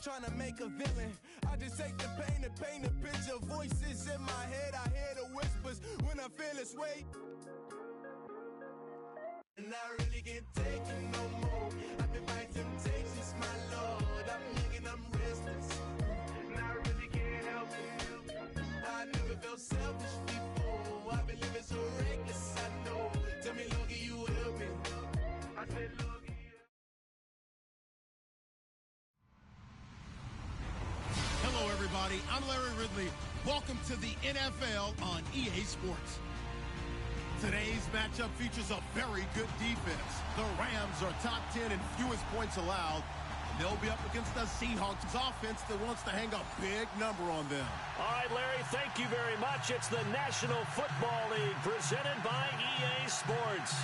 trying to make a villain. I just take the pain and paint a picture. Voices in my head, I hear the whispers when I feel this way. And I really can't take it no more. I've been fighting temptations, my Lord. I'm young and I'm restless, and I really can't help it. I never felt selfish before. I've been living so reckless, I know. Tell me, Lord, can you help me? I said, Lord, can you help me? Hello, everybody. I'm Larry Ridley. Welcome to the NFL on EA Sports. Today's matchup features a very good defense. The Rams are top 10 in fewest points allowed. And they'll be up against the Seahawks offense that wants to hang a big number on them. All right, Larry, thank you very much. It's the National Football League presented by EA Sports.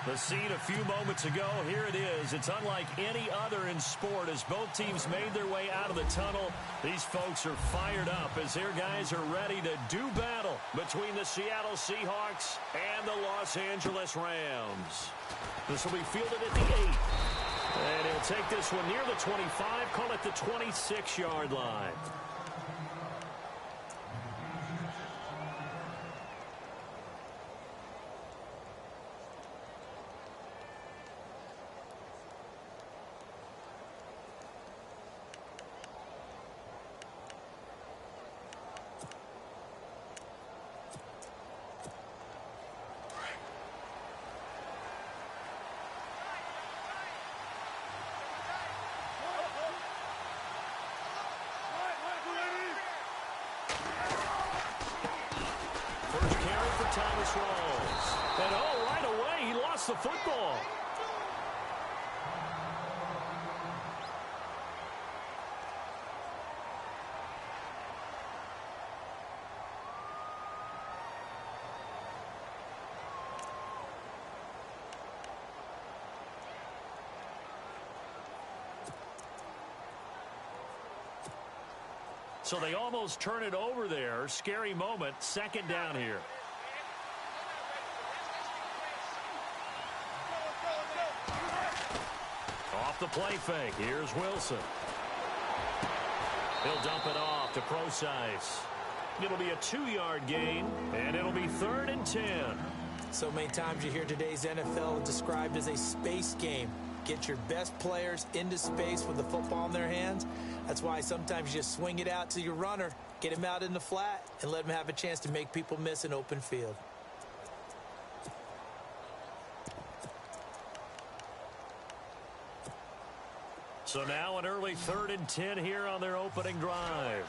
The scene a few moments ago, here it is. It's unlike any other in sport as both teams made their way out of the tunnel. These folks are fired up as their guys are ready to do battle between the Seattle Seahawks and the Los Angeles Rams. This will be fielded at the 8. And he'll take this one near the 25, call it the 26-yard line. Thomas rolls. And right away, he lost the football. So they almost turn it over there. Scary moment. Second down here. Off the play fake. Here's Wilson. He'll dump it off to Procise. It'll be a 2-yard gain, and it'll be 3rd and 10. So many times you hear today's NFL described as a space game. Get your best players into space with the football in their hands. That's why sometimes you just swing it out to your runner, get him out in the flat, and let him have a chance to make people miss an open field. So now an early 3rd and 10 here on their opening drive.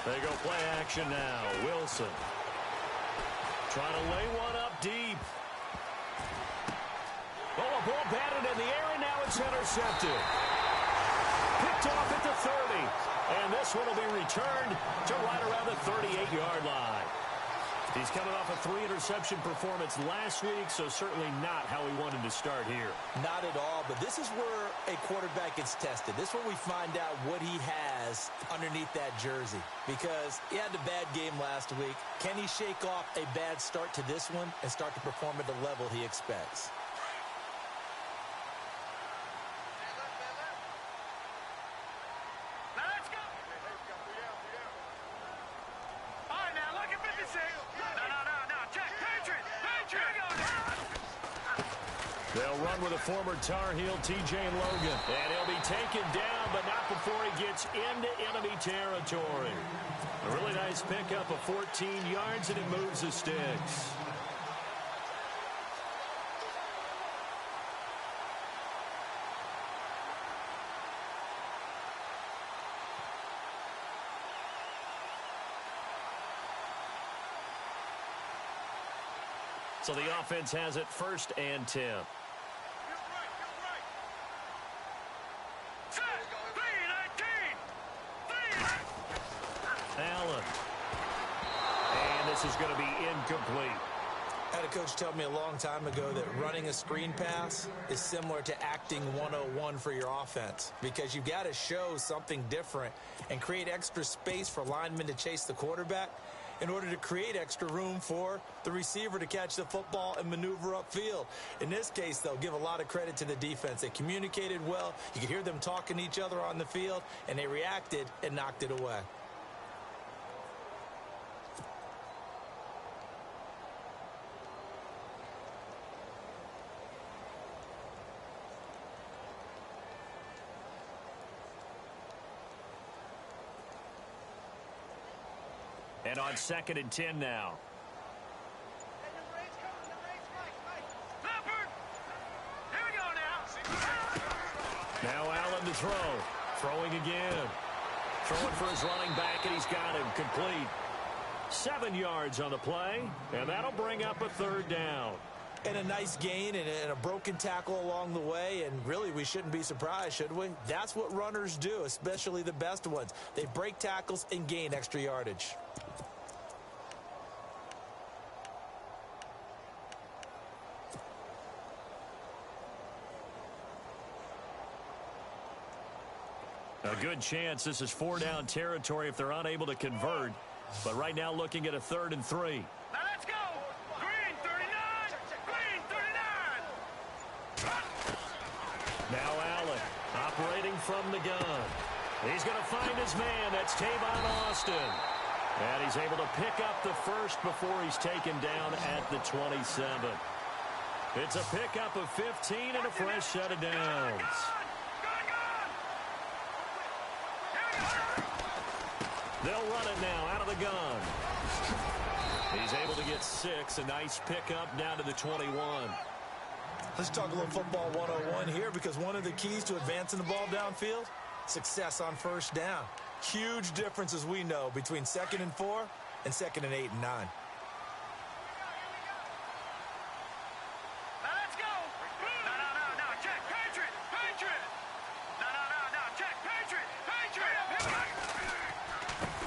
They go play action now. Wilson trying to lay one up deep. Oh, a ball batted in the air, and now it's intercepted. Picked off at the 30. And this one will be returned to right around the 38-yard line. He's coming off a 3-interception performance last week, so certainly not how he wanted to start here. Not at all, but this is where a quarterback gets tested. This is where we find out what he has underneath that jersey. Because he had a bad game last week. Can he shake off a bad start to this one and start to perform at the level he expects? They'll run with a former Tar Heel, T.J. Logan. And he'll be taken down, but not before he gets into enemy territory. A really nice pickup of 14 yards, and it moves the sticks. So the offense has it 1st and 10. Allen. And this is going to be incomplete. I had a coach tell me a long time ago that running a screen pass is similar to acting 101 for your offense, because you've got to show something different and create extra space for linemen to chase the quarterback. in order to create extra room for the receiver to catch the football and maneuver upfield. In this case, though, give a lot of credit to the defense. They communicated well. You could hear them talking to each other on the field, and they reacted and knocked it away. And on 2nd and 10 now. Now Allen to throw. Throwing again. Throwing for his running back, and he's got him complete. 7 yards on the play, and that'll bring up a 3rd down. And a nice gain and a broken tackle along the way, and really we shouldn't be surprised, should we? That's what runners do, especially the best ones. They break tackles and gain extra yardage. A good chance this is 4-down territory if they're unable to convert. But right now looking at a 3rd and 3. Now let's go! Green 39! Green 39! Now Allen operating from the gun. He's going to find his man. That's Tavon Austin. And he's able to pick up the first before he's taken down at the 27. It's a pickup of 15 and a fresh set of downs. They'll run it now out of the gun. He's able to get 6. A nice pickup down to the 21. Let's talk a little football 101 here, because one of the keys to advancing the ball downfield, success on 1st down. Huge difference, as we know, between 2nd and 4 and 2nd and 8 and 9.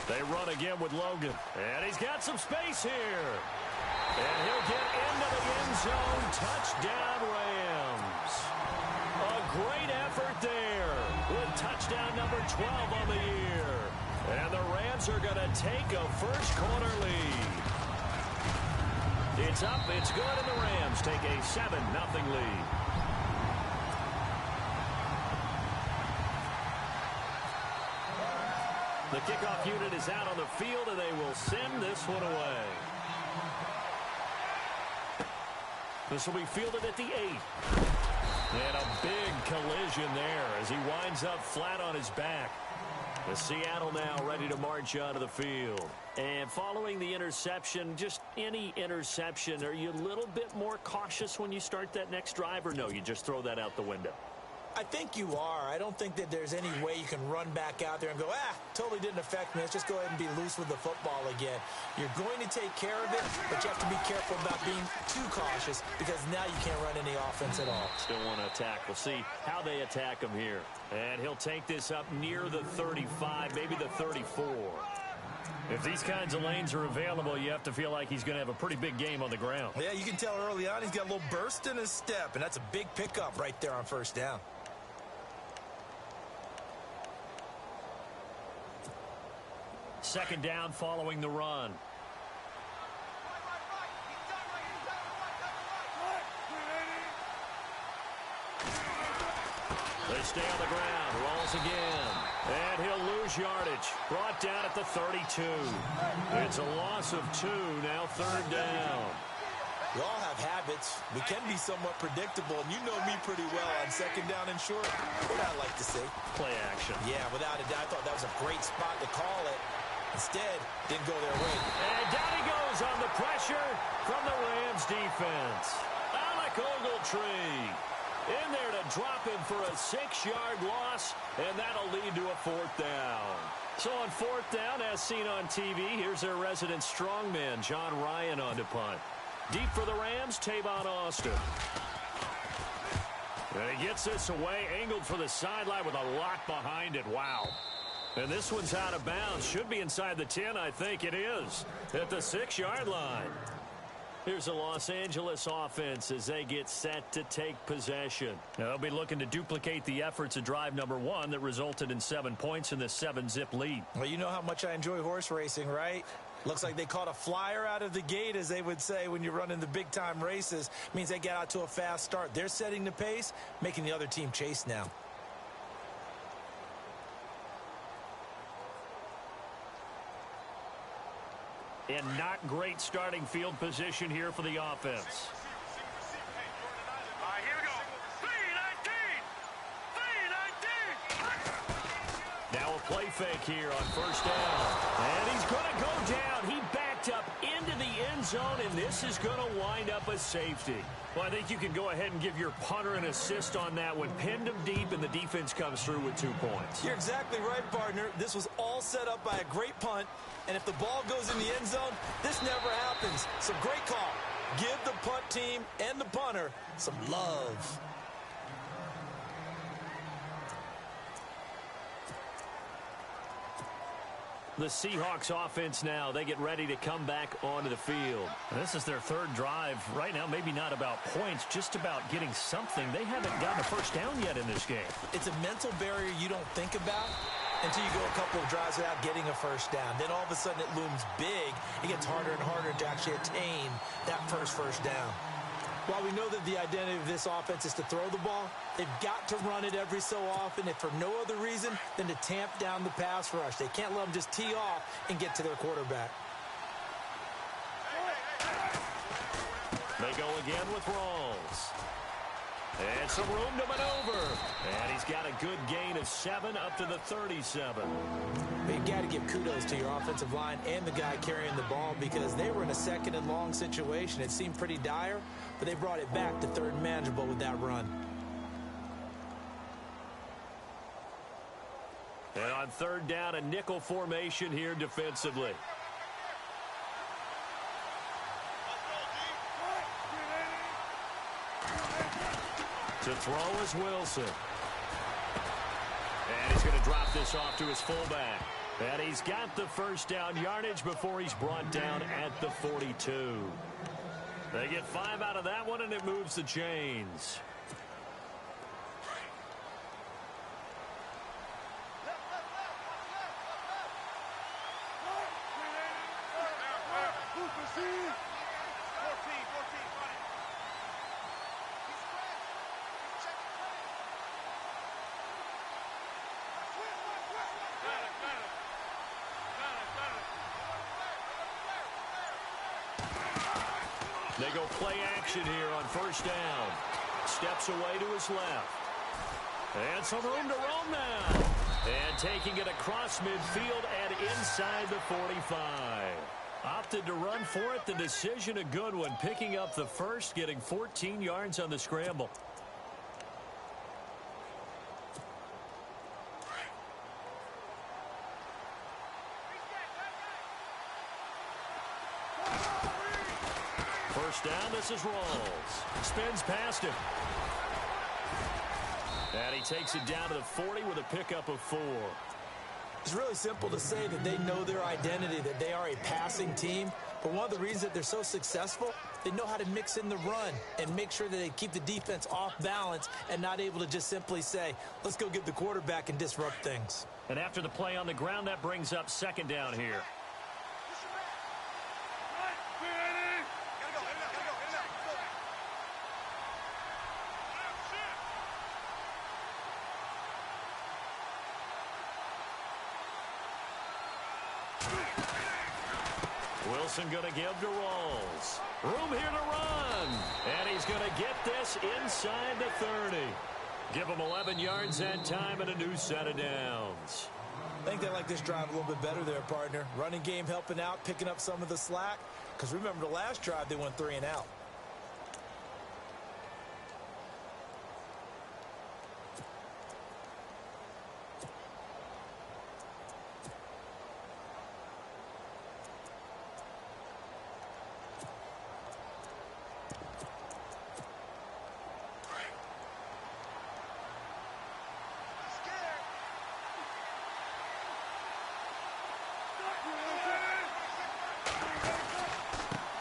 They run again with Logan. And he's got some space here. And he'll get into the end zone. Touchdown, Rams. A great effort there with touchdown number 12 on the year. And the Rams are going to take a first-quarter lead. It's up, it's good, and the Rams take a 7-0 lead. The kickoff unit is out on the field, and they will send this one away. This will be fielded at the 8. And a big collision there as he winds up flat on his back. The Seattle now ready to march out of the field. And following the interception, just any interception, are you a little bit more cautious when you start that next drive, or no, you just throw that out the window? I think you are. I don't think that there's any way you can run back out there and go, totally didn't affect me. Let's just go ahead and be loose with the football again. You're going to take care of it, but you have to be careful about being too cautious, because now you can't run any offense at all. Still want to attack. We'll see how they attack him here. And he'll take this up near the 35, maybe the 34. If these kinds of lanes are available, you have to feel like he's going to have a pretty big game on the ground. Yeah, you can tell early on he's got a little burst in his step, and that's a big pickup right there on 1st down. Second down following the run. They stay on the ground. Rolls again. And he'll lose yardage. Brought down at the 32. It's a loss of 2. Now 3rd down. We all have habits. We can be somewhat predictable, and you know me pretty well on 2nd down and short. What I like to see. Play action. Yeah, without a doubt. I thought that was a great spot to call it. Instead, didn't go their way. And down he goes on the pressure from the Rams defense. Alec Ogletree in there to drop him for a 6-yard loss, and that'll lead to a 4th down. So on 4th down, as seen on TV, here's their resident strongman, John Ryan, on to punt. Deep for the Rams, Tavon Austin. And he gets this away, angled for the sideline with a lot behind it. Wow. And this one's out of bounds. Should be inside the 10, I think it is. At the 6-yard line. Here's the Los Angeles offense as they get set to take possession. Now, they'll be looking to duplicate the efforts of drive number 1 that resulted in 7 points in the 7-zip lead. Well, you know how much I enjoy horse racing, right? Looks like they caught a flyer out of the gate, as they would say when you're running the big-time races. Means they get out to a fast start. They're setting the pace, making the other team chase now. And not great starting field position here for the offense. All right, here we go. 3-19. Now a play fake here on first down. And he's going to go down. He backed up into the end zone, and this is going to wind up a safety. Well, I think you can go ahead and give your punter an assist on that one. Pinned him deep, and the defense comes through with 2 points. You're exactly right, partner. This was all set up by a great punt, and if the ball goes in the end zone, this never happens. So great call. Give the punt team and the punter some love. The Seahawks offense now, they get ready to come back onto the field. This is their 3rd drive. Right now, maybe not about points, just about getting something. They haven't gotten a first down yet in this game. It's a mental barrier you don't think about until you go a couple of drives without getting a first down. Then all of a sudden it looms big. It gets harder and harder to actually attain that first down. While we know that the identity of this offense is to throw the ball, they've got to run it every so often, if for no other reason than to tamp down the pass rush. They can't let them just tee off and get to their quarterback. They go again with Rawls. And some room to maneuver. And he's got a good gain of 7 up to the 37. But you've got to give kudos to your offensive line and the guy carrying the ball, because they were in a 2nd and long situation. It seemed pretty dire, but they brought it back to 3rd and manageable with that run. And on 3rd down, a nickel formation here defensively. To throw is Wilson. And he's going to drop this off to his fullback. And he's got the first down yardage before he's brought down at the 42. They get 5 out of that one, and it moves the chains. They go play action here on first down. Steps away to his left. And some room to roam now. And taking it across midfield and inside the 45. Opted to run for it. The decision a good one. Picking up the first, getting 14 yards on the scramble. First down, this is Rawls. Spins past him. And he takes it down to the 40 with a pickup of 4. It's really simple to say that they know their identity, that they are a passing team. But one of the reasons that they're so successful, they know how to mix in the run and make sure that they keep the defense off balance and not able to just simply say, let's go get the quarterback and disrupt things. And after the play on the ground, that brings up 2nd down here. Wilson going to give to Rawls. Room here to run. And he's going to get this inside the 30. Give him 11 yards that time and a new set of downs. I think they like this drive a little bit better there, partner. Running game helping out, picking up some of the slack. Because remember the last drive, they went 3 and out.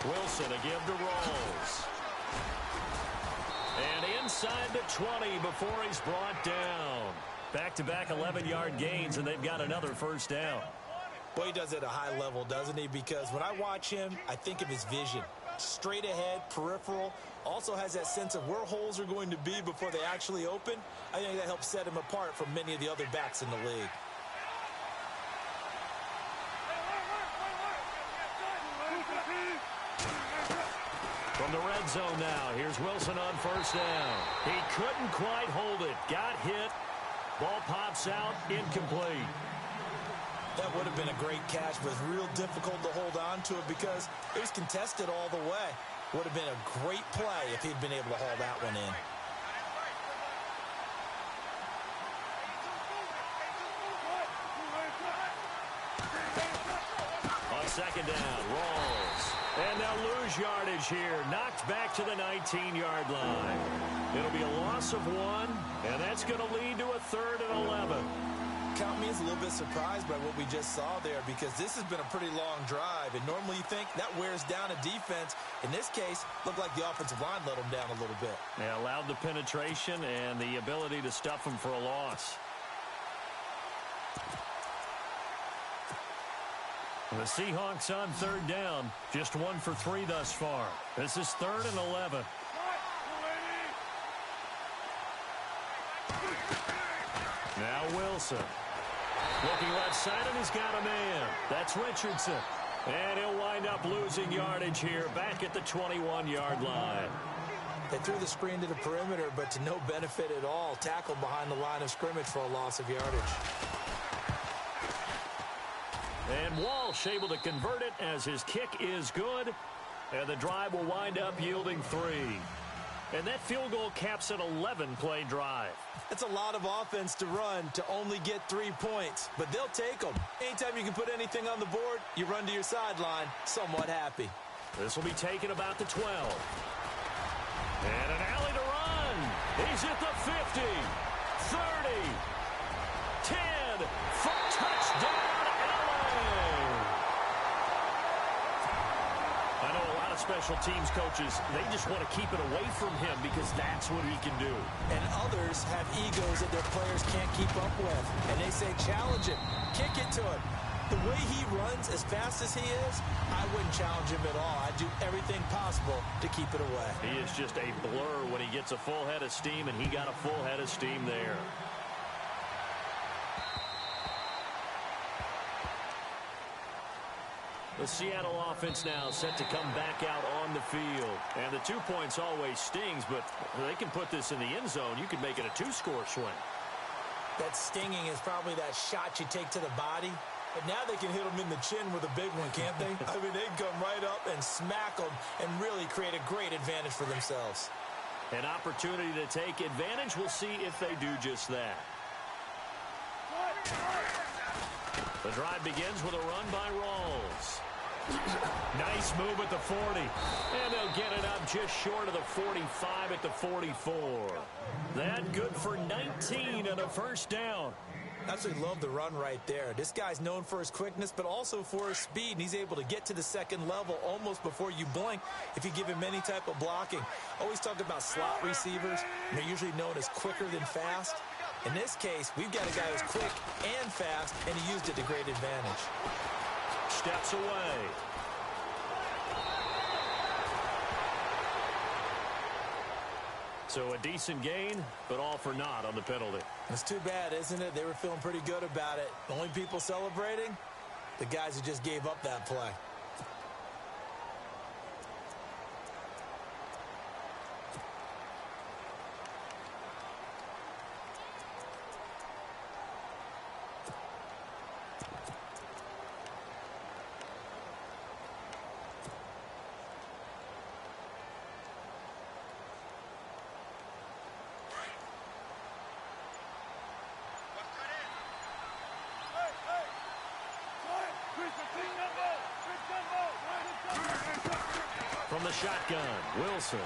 Wilson to give to Rawls. And inside the 20 before he's brought down. Back-to-back 11-yard gains, and they've got another first down. Boy, he does it at a high level, doesn't he? Because when I watch him, I think of his vision. Straight ahead, peripheral, also has that sense of where holes are going to be before they actually open. I think that helps set him apart from many of the other backs in the league. From the red zone now, here's Wilson on first down. He couldn't quite hold it. Got hit. Ball pops out, incomplete. That would have been a great catch, but it's real difficult to hold on to it because it was contested all the way. Would have been a great play if he'd been able to haul that one in. On second down, rolls. And they'll lose yardage here. Knocked back to the 19-yard line. It'll be a loss of 1, and that's going to lead to a 3rd and 11. Count me as a little bit surprised by what we just saw there because this has been a pretty long drive, and normally you think that wears down a defense. In this case, looked like the offensive line let them down a little bit. They allowed the penetration and the ability to stuff them for a loss. The Seahawks on 3rd down, just 1 for 3 thus far. This is 3rd and 11. Now Wilson. Looking left side, and he's got a man. That's Richardson. And he'll wind up losing yardage here back at the 21-yard line. They threw the screen to the perimeter, but to no benefit at all. Tackled behind the line of scrimmage for a loss of yardage. And Walsh able to convert it as his kick is good. And the drive will wind up yielding 3. And that field goal caps an 11-play drive. It's a lot of offense to run to only get 3 points, but they'll take them. Anytime you can put anything on the board, you run to your sideline somewhat happy. This will be taken about the 12. And an alley to run. He's at the 50, 30, 10, for touchdown, LA. I know a lot of special teams coaches, they just want to keep it away from him because that's what he can do. And others have egos that their players can't keep up with. And they say, challenge him, kick it to him. The way he runs as fast as he is, I wouldn't challenge him at all. I'd do everything possible to keep it away. He is just a blur when he gets a full head of steam, and he got a full head of steam there. The Seattle offense now set to come back out on the field. And the 2 points always stings, but they can put this in the end zone. You could make it a 2-score swing. That stinging is probably that shot you take to the body. But now they can hit them in the chin with a big one, can't they? I mean, they can come right up and smack them and really create a great advantage for themselves. An opportunity to take advantage. We'll see if they do just that. The drive begins with a run by Rawls. Nice move at the 40. And they'll get it up just short of the 45 at the 44. That good for 19 and a first down. Absolutely love the run right there. This guy's known for his quickness, but also for his speed. And he's able to get to the second level almost before you blink if you give him any type of blocking. Always talk about slot receivers. They're usually known as quicker than fast. In this case, we've got a guy who's quick and fast, and he used it to great advantage. Steps away. So a decent gain, but all for naught on the penalty. It's too bad, isn't it? They were feeling pretty good about it. The only people celebrating, the guys who just gave up that play. From the shotgun, Wilson.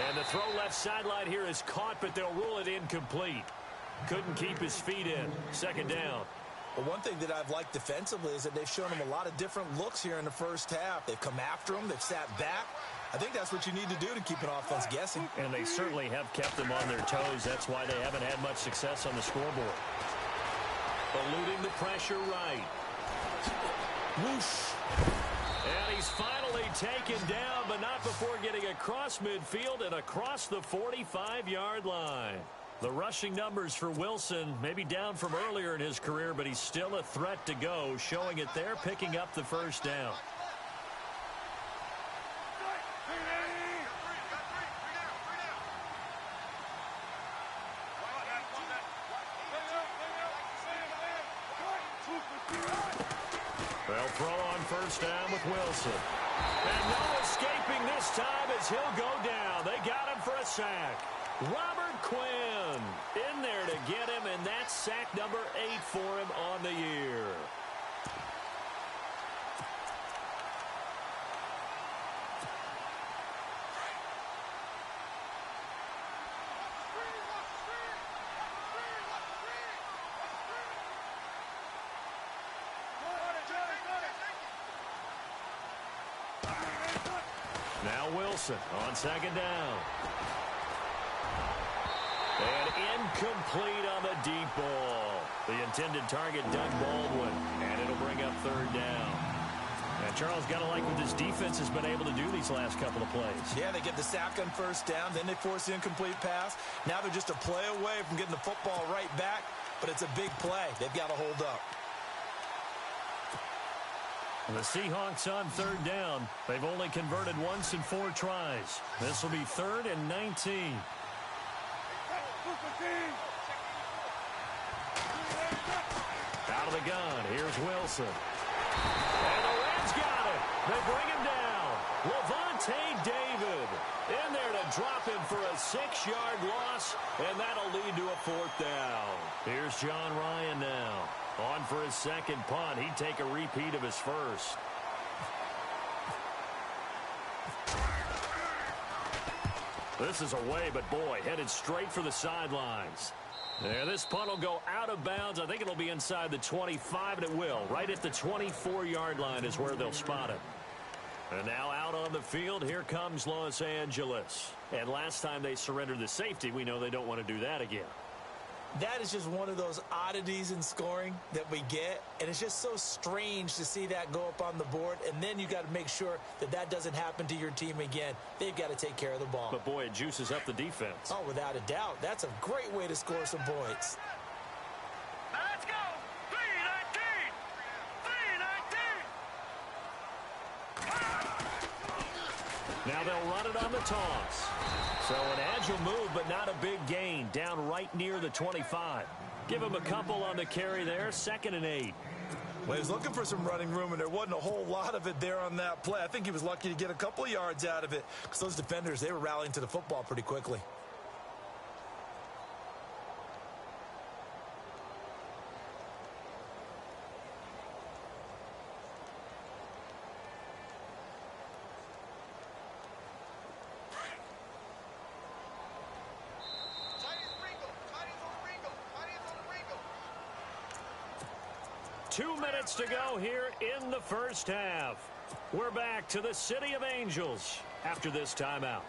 And the throw left sideline here is caught, but they'll rule it incomplete. Couldn't keep his feet in. Second down. Well, one thing that I've liked defensively is that they've shown him a lot of different looks here in the first half. They've come after him. They've sat back. I think that's what you need to do to keep an offense guessing. And they certainly have kept them on their toes. That's why they haven't had much success on the scoreboard. eluding the pressure right. Whoosh. And he's finally taken down, but not before getting across midfield and across the 45-yard line. The rushing numbers for Wilson may be down from earlier in his career, but he's still a threat to go, showing it there, picking up the first down. They'll throw on first down with Wilson. And no escaping this time as he'll go down. They got him for a sack. Robert Quinn in there to get him, and that's sack number 8 for him on the year. Now Wilson on second down. And incomplete on the deep ball. The intended target, Doug Baldwin. And it'll bring up third down. And Charles, got to like what this defense has been able to do these last couple of plays. Yeah, they get the sack on first down, then they force the incomplete pass. Now they're just a play away from getting the football right back, but it's a big play. They've got to hold up. The Seahawks on third down. They've only converted once in 4 tries. This will be 3rd and 19. Out of the gun, here's Wilson. And the Rams got it. They bring him down. Levante David in there to drop him for a 6-yard loss, and that'll lead to a 4th down. Here's John Ryan now. On for his second punt. He'd take a repeat of his first. This is away, but boy, headed straight for the sidelines. Yeah, this punt will go out of bounds. I think it'll be inside the 25, and it will. Right at the 24-yard line is where they'll spot it. And now out on the field, here comes Los Angeles. And last time they surrendered the safety, we know they don't want to do that again. That is just one of those oddities in scoring that we get, and it's just so strange to see that go up on the board, and then you got to make sure that that doesn't happen to your team again. They've got to take care of the ball. But, boy, it juices up the defense. Oh, without a doubt. That's a great way to score some points. Let's go! 3-19! 3-19! Now they'll run it on the toss. So an agile move, but not a big gain. Down right near the 25. Give him a couple on the carry there. 2nd and 8. Well, he was looking for some running room, and there wasn't a whole lot of it there on that play. I think he was lucky to get a couple of yards out of it, because those defenders, they were rallying to the football pretty quickly. Two minutes to go here in the first half. We're back to the City of Angels after this timeout.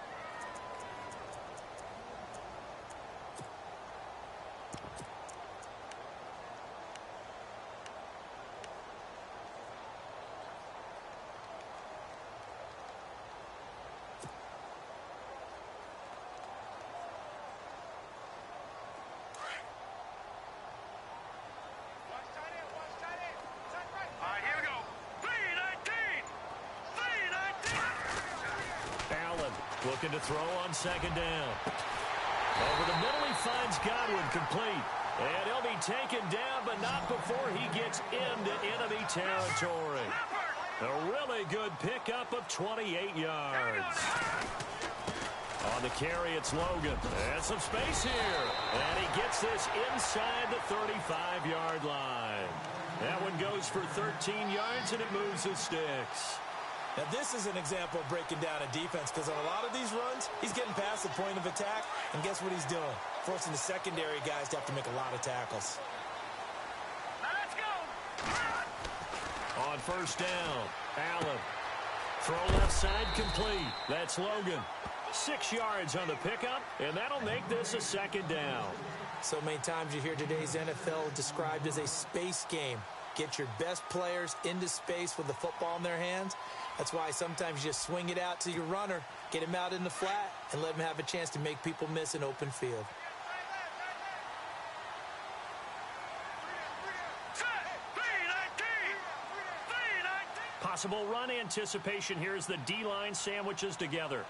Looking to throw on second down. Over the middle, he finds Godwin complete. And he'll be taken down, but not before he gets into enemy territory. A really good pickup of 28 yards. On the carry, it's Logan. And some space here. And he gets this inside the 35-yard line. That one goes for 13 yards, and it moves his sticks. Now, this is an example of breaking down a defense, because on a lot of these runs, he's getting past the point of attack, and guess what he's doing? Forcing the secondary guys to have to make a lot of tackles. Let's go! On first down, Allen. Throw left side complete. That's Logan. 6 yards on the pickup, and that'll make this a second down. So many times you hear today's NFL described as a space game. Get your best players into space with the football in their hands. That's why sometimes you just swing it out to your runner, get him out in the flat, and let him have a chance to make people miss an open field. Possible run anticipation here as the D-line sandwiches together.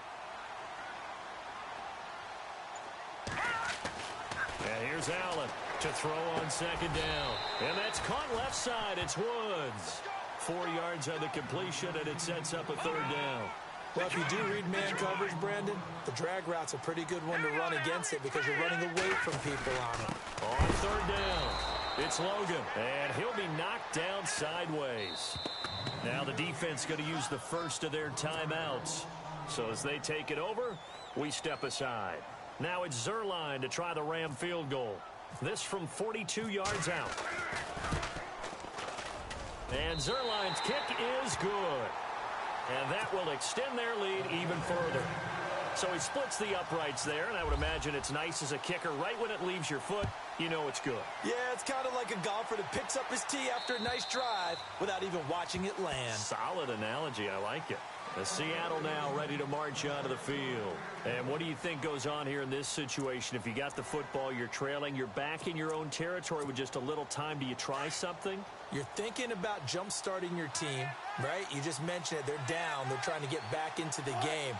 And here's Allen to throw on second down. And that's caught left side. It's Woods. 4 yards on the completion, and it sets up a third down. Well, if you do read man coverage, Brandon, the drag route's a pretty good one to run against it because you're running away from people on it. On third down, it's Logan, and he'll be knocked down sideways. Now the defense going to use the first of their timeouts. So as they take it over, we step aside. Now it's Zerline to try the Ram field goal. This from 42 yards out. And Zerline's kick is good. And that will extend their lead even further. So he splits the uprights there, and I would imagine it's nice as a kicker. Right when it leaves your foot, you know it's good. Yeah, it's kind of like a golfer that picks up his tee after a nice drive without even watching it land. Solid analogy. I like it. The Seattle now ready to march onto the field. And what do you think goes on here in this situation? If you got the football, you're trailing, you're back in your own territory with just a little time. Do you try something? You're thinking about jump-starting your team, right? You just mentioned it. They're down. They're trying to get back into the game.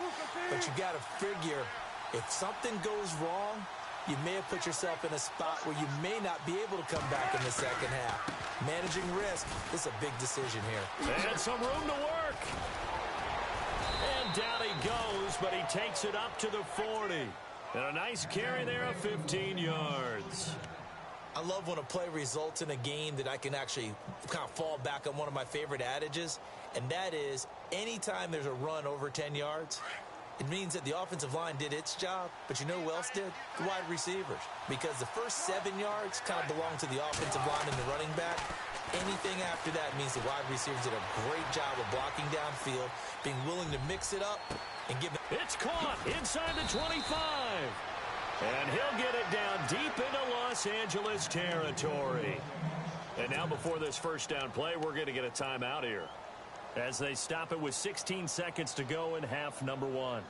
But you got to figure if something goes wrong, you may have put yourself in a spot where you may not be able to come back in the second half. Managing risk, this is a big decision here. And some room to work. And down he goes, but he takes it up to the 40. And a nice carry there of 15 yards. I love when a play results in a game that I can actually kind of fall back on one of my favorite adages, and that is anytime there's a run over 10 yards, it means that the offensive line did its job, but you know who else did? The wide receivers. Because the first 7 yards kind of belong to the offensive line and the running back. Anything after that means the wide receivers did a great job of blocking downfield, being willing to mix it up, and give it. It's caught inside the 25. And he'll get it down deep into Los Angeles territory. And now before this first down play, we're going to get a timeout here as they stop it with 16 seconds to go in half number 1.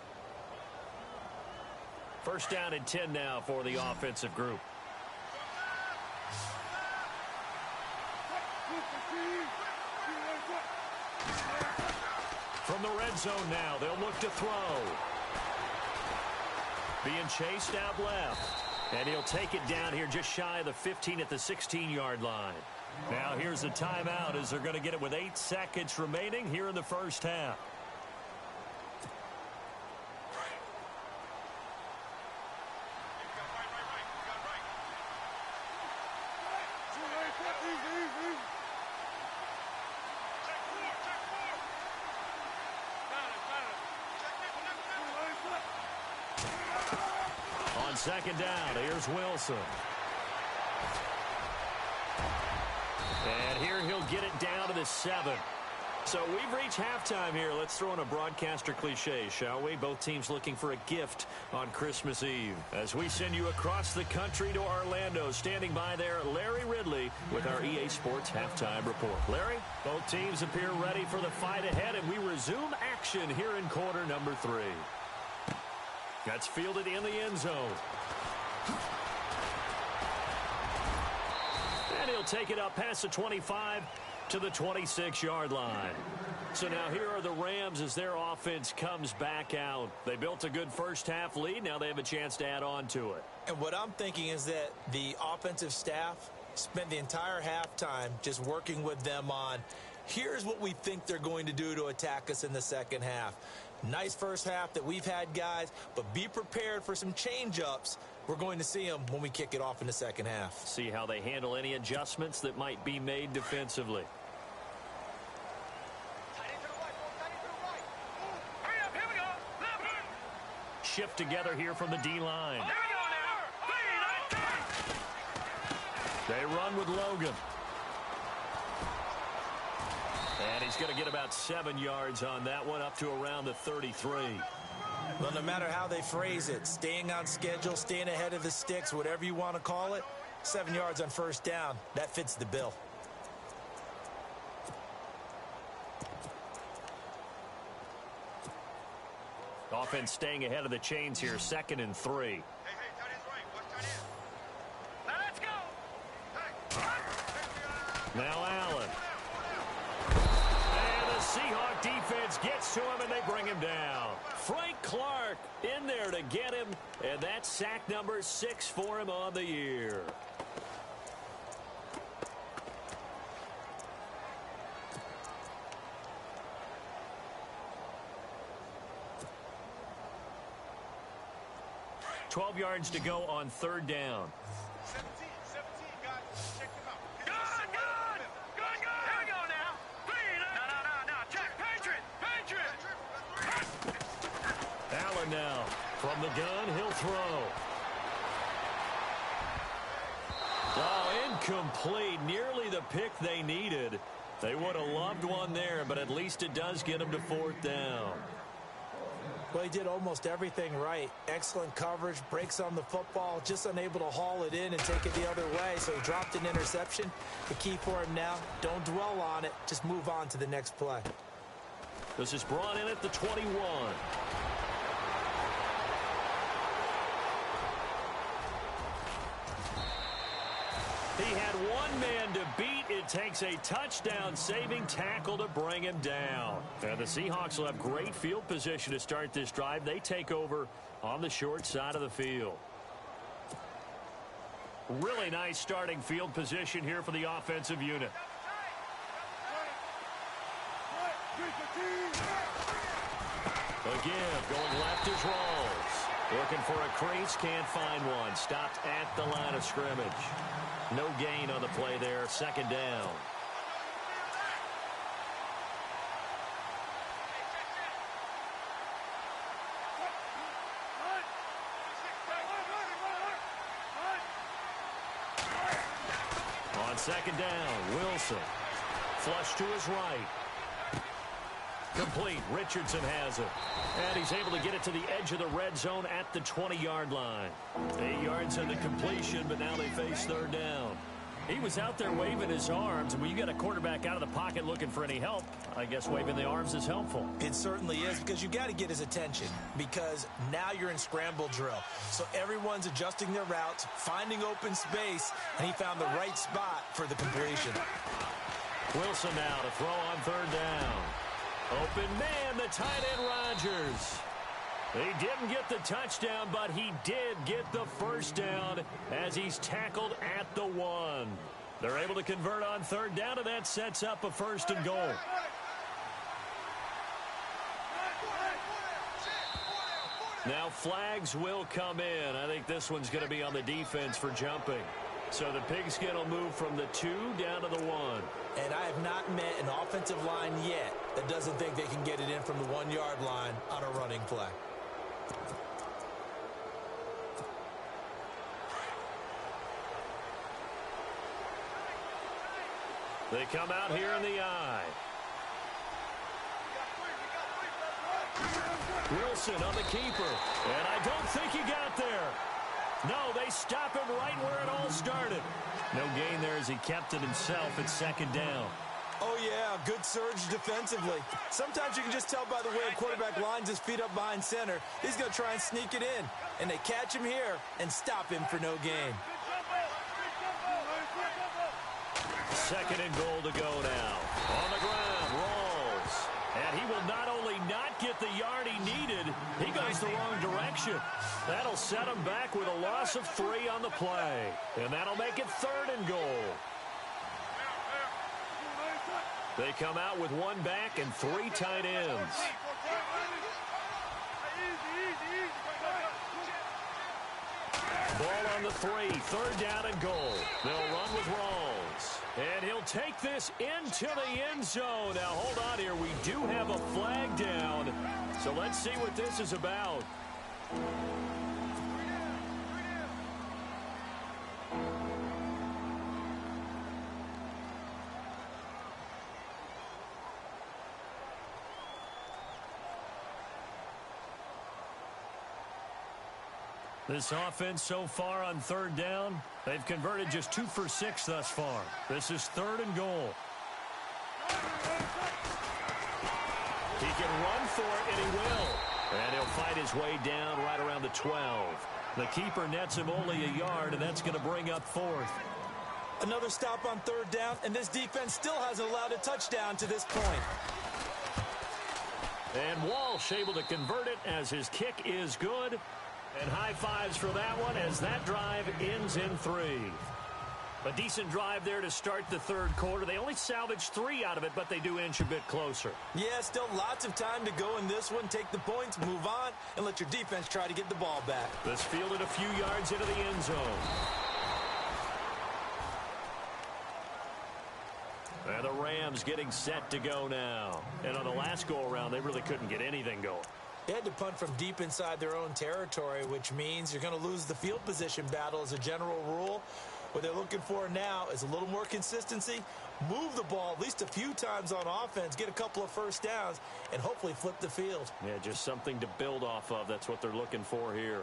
First down and 10 now for the offensive group. From the red zone now, they'll look to throw. Being chased out left. And he'll take it down here just shy of the 15 at the 16-yard line. Now here's a timeout as they're going to get it with 8 seconds remaining here in the first half. On second down, here's Wilson. And here he'll get it down to the 7. So we've reached halftime here. Let's throw in a broadcaster cliche, shall we? Both teams looking for a gift on Christmas Eve. As we send you across the country to Orlando, standing by there, Larry Ridley with our EA Sports Halftime Report. Larry, both teams appear ready for the fight ahead, and we resume action here in quarter number 3. That's fielded in the end zone. And he'll take it up past the 25 to the 26-yard line. So now here are the Rams as their offense comes back out. They built a good first-half lead. Now they have a chance to add on to it. And what I'm thinking is that the offensive staff spent the entire halftime just working with them on, here's what we think they're going to do to attack us in the second half. Nice first half that we've had, guys, but be prepared for some change-ups. We're going to see them when we kick it off in the second half. See how they handle any adjustments that might be made defensively. Shift together here from the D-line. They run with Logan. And he's going to get about 7 yards on that one, up to around the 33. Well, no matter how they phrase it, staying on schedule, staying ahead of the sticks, whatever you want to call it, 7 yards on first down, that fits the bill. Offense staying ahead of the chains here, 2nd and 3. Hey, tight end's right. Watch tight end. Now let's go. Hey. Now Allen. And the Seahawk defense gets to him, and they bring him down. Frank Clark in there to get him, and that's sack number 6 for him on the year. $12 yards to go on 3rd down. 17, guys. Check them out. Good. Here we go now. No. Check. Patriot. Allen now from the gun. He'll throw. Oh, incomplete. Nearly the pick they needed. They would have loved one there, but at least it does get them to 4th down. Well, he did almost everything right. Excellent coverage, breaks on the football, just unable to haul it in and take it the other way, so he dropped an interception. The key for him now, don't dwell on it, just move on to the next play. This is brought in at the 21. He had one man to beat. It takes a touchdown-saving tackle to bring him down. And the Seahawks will have great field position to start this drive. They take over on the short side of the field. Really nice starting field position here for the offensive unit. Again, going left is Rawls. Looking for a crease, can't find one. Stopped at the line of scrimmage. No gain on the play there, 2nd down. On 2nd down, Wilson. Flush to his right. Complete. Richardson has it. And he's able to get it to the edge of the red zone at the 20-yard line. 8 yards in the completion, but now they face 3rd down. He was out there waving his arms, and when you get a quarterback out of the pocket looking for any help, I guess waving the arms is helpful. It certainly is, because you got to get his attention, because now you're in scramble drill. So everyone's adjusting their routes, finding open space, and he found the right spot for the completion. Wilson now to throw on 3rd down. Open man, the tight end Rodgers. He didn't get the touchdown, but he did get the 1st down as he's tackled at the 1. They're able to convert on 3rd down, and that sets up a 1st and goal. Now flags will come in. I think this one's going to be on the defense for jumping. So the pigskin will move from the 2 down to the 1. And I have not met an offensive line yet that doesn't think they can get it in from the 1-yard line on a running play. They come out here in the eye. Wilson on the keeper. And I don't think he got there. No, they stop him right where it all started. No gain there as he kept it himself at 2nd down. Oh, yeah, good surge defensively. Sometimes you can just tell by the way a quarterback lines his feet up behind center. He's going to try and sneak it in. And they catch him here and stop him for no gain. 2nd and goal to go now. On the ground, Rawls. And he will not only not get the yard he needed, he goes the wrong direction. That'll set him back with a loss of 3 on the play. And that'll make it 3rd and goal. They come out with 1 back and 3 tight ends. Ball on the 3, 3rd down and goal. They'll run with Rawls. And he'll take this into the end zone. Now, hold on here. We do have a flag down. So let's see what this is about. This offense so far on third down, they've converted just 2 for 6 thus far. This is 3rd and goal. He can run for it, and he will. And he'll fight his way down right around the 12. The keeper nets him only a yard, and that's going to bring up 4th. Another stop on third down, and this defense still hasn't allowed a touchdown to this point. And Walsh able to convert it as his kick is good. And high fives for that one as that drive ends in 3. A decent drive there to start the third quarter. They only salvaged 3 out of it, but they do inch a bit closer. Yeah, still lots of time to go in this one. Take the points, move on, and let your defense try to get the ball back. This fielded a few yards into the end zone. And the Rams getting set to go now. And on the last go-around, they really couldn't get anything going. They had to punt from deep inside their own territory, which means you're going to lose the field position battle as a general rule. What they're looking for now is a little more consistency, move the ball at least a few times on offense, get a couple of first downs, and hopefully flip the field. Yeah, just something to build off of. That's what they're looking for here.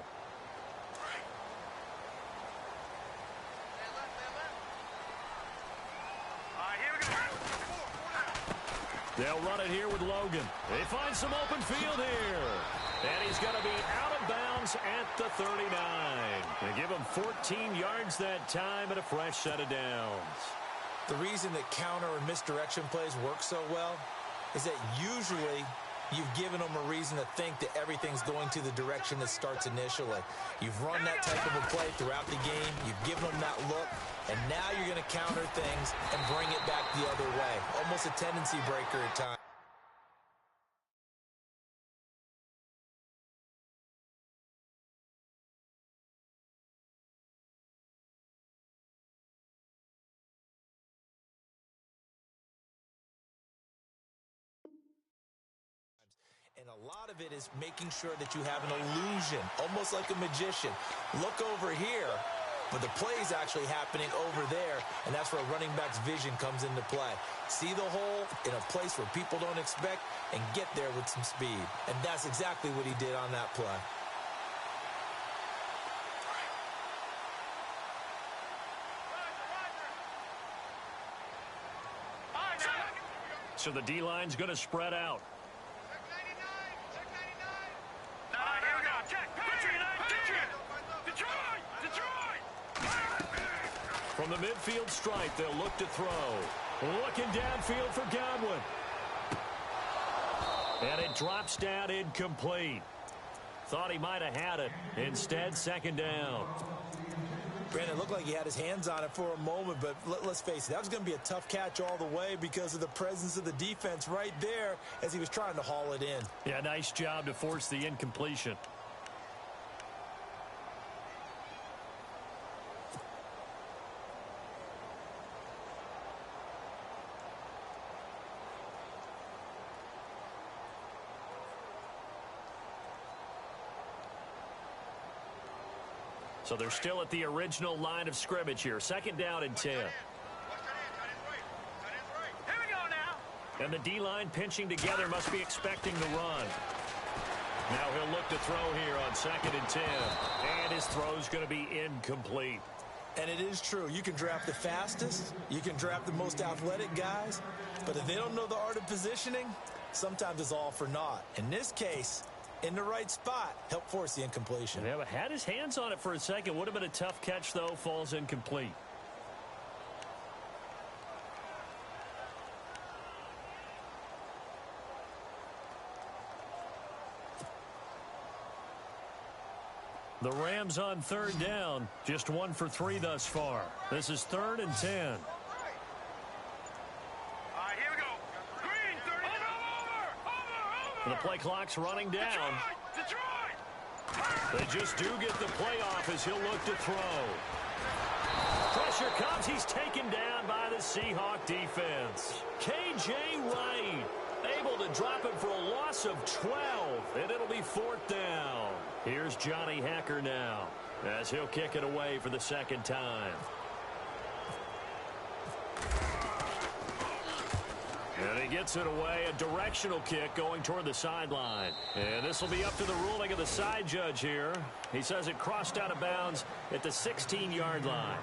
They'll run it here with Logan. They find some open field here. And he's going to be out of bounds at the 39. They give him 14 yards that time and a fresh set of downs. The reason that counter and misdirection plays work so well is that usually you've given them a reason to think that everything's going to the direction it starts initially. You've run that type of a play throughout the game. You've given them that look. And now you're going to counter things and bring it back the other way. Almost a tendency breaker at times. And a lot of it is making sure that you have an illusion, almost like a magician. Look over here. But the play is actually happening over there, and that's where a running back's vision comes into play. See the hole in a place where people don't expect and get there with some speed. And that's exactly what he did on that play. So the D-line's going to spread out. From the midfield stripe, they'll look to throw. Looking downfield for Godwin. And it drops down incomplete. Thought he might have had it. Instead, second down. Brandon, it looked like he had his hands on it for a moment, but let's face it, that was going to be a tough catch all the way because of the presence of the defense right there as he was trying to haul it in. Yeah, nice job to force the incompletion. So they're still at the original line of scrimmage here. Second down and 10. Here we go now. And the D-line pinching together must be expecting the run. Now he'll look to throw here on second and 10. And his throw's going to be incomplete. And it is true. You can draft the fastest. You can draft the most athletic guys. But if they don't know the art of positioning, sometimes it's all for naught. In this case, in the right spot, help force the incompletion. Yeah, but had his hands on it for a second. Would have been a tough catch, though. Falls incomplete. The Rams on third down. Just 1 for 3 thus far. This is 3rd and 10. All right, here we go. Green, 30. Over. The play clock's running down. Detroit. They just do get the play off as he'll look to throw. Pressure comes. He's taken down by the Seahawk defense. K.J. Wright able to drop it for a loss of 12, and it'll be 4th down. Here's Johnny Hacker now as he'll kick it away for the second time. And he gets it away, a directional kick going toward the sideline. And this will be up to the ruling of the side judge here. He says it crossed out of bounds at the 16-yard line.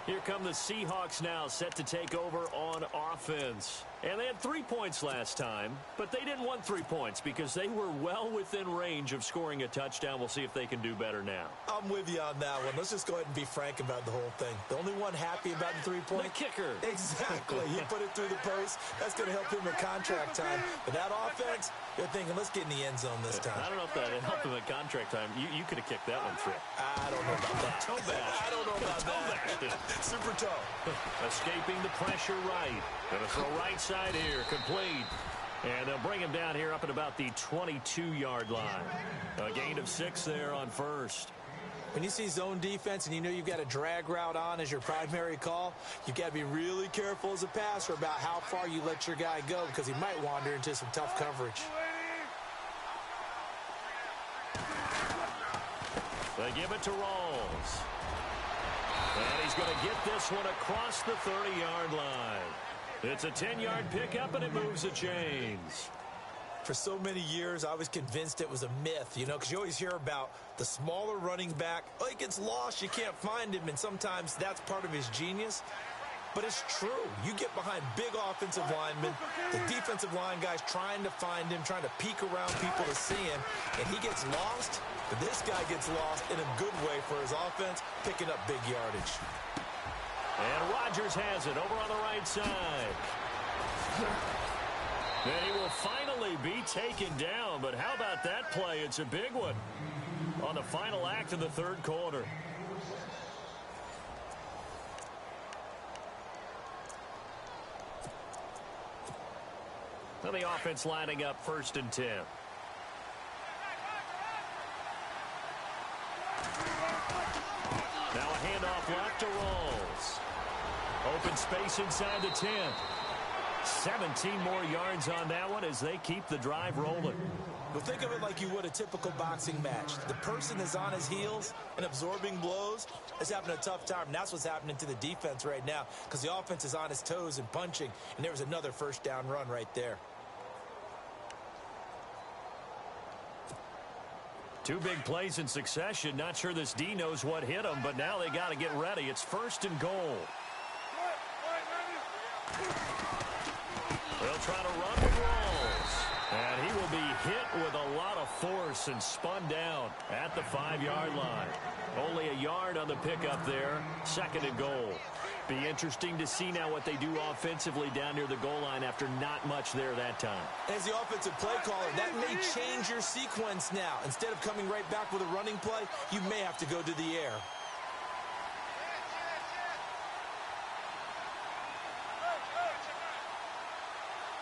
Here come the Seahawks now, set to take over on offense. And they had 3 points last time, but they didn't want 3 points because they were well within range of scoring a touchdown. We'll see if they can do better now. I'm with you on that one. Let's just go ahead and be frank about the whole thing. The only one happy about the 3-point? The kicker. Exactly. He put it through the post. That's going to help him at contract time. But that offense, you're thinking, let's get in the end zone this time. I don't know if that helped him at contract time. You could have kicked that one through. I don't know about that. Toe bash. I don't know about that. Super toe. Escaping the pressure right. Going to throw right side here. Complete. And they'll bring him down here up at about the 22-yard line. A gain of 6 there on first. When you see zone defense and you know you've got a drag route on as your primary call, you've got to be really careful as a passer about how far you let your guy go because he might wander into some tough coverage. They give it to Rawls. And he's going to get this one across the 30-yard line. It's a 10-yard pickup, and it moves the chains. For so many years, I was convinced it was a myth, you know, because you always hear about the smaller running back. Oh, he gets lost, you can't find him, and sometimes that's part of his genius. But it's true. You get behind big offensive linemen, the defensive line guys trying to find him, trying to peek around people to see him, and he gets lost. But this guy gets lost in a good way for his offense, picking up big yardage. And Rodgers has it over on the right side. And he will finally be taken down, but how about that play? It's a big one on the final act of the third quarter. And the offense lining up 1st and 10. Now a handoff left to Rawls. Open space inside the 10. 17 more yards on that one as they keep the drive rolling. Well, think of it like you would a typical boxing match. The person is on his heels and absorbing blows is having a tough time. And that's what's happening to the defense right now because the offense is on his toes and punching. And there was another first down run right there. 2 big plays in succession. Not sure this D knows what hit him, but now they got to get ready. It's 1st and goal. They'll try to run with Rawls. And he will be hit with a lot of force and spun down at the 5-yard line. Only a yard on the pickup there. 2nd and goal. Be interesting to see now what they do offensively down near the goal line after not much there that time. As the offensive play caller, that may change your sequence now. Instead of coming right back with a running play, you may have to go to the air.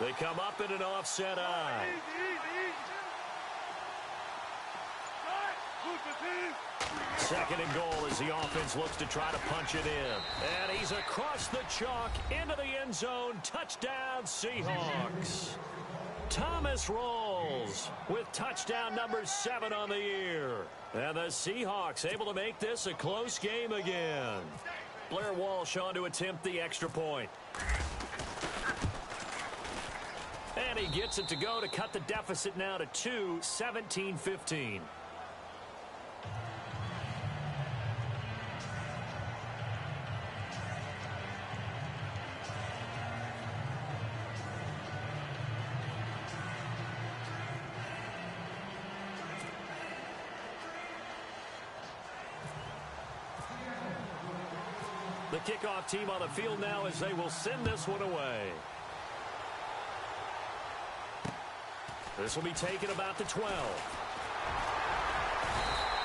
They come up in an offset eye. 2nd and goal as the offense looks to try to punch it in. And he's across the chalk into the end zone. Touchdown, Seahawks. Thomas Rawls with touchdown number 7 on the year. And the Seahawks able to make this a close game again. Blair Walsh on to attempt the extra point. And he gets it to go to cut the deficit now to 2, 17-15. The kickoff team on the field now as they will send this one away. This will be taken about the 12.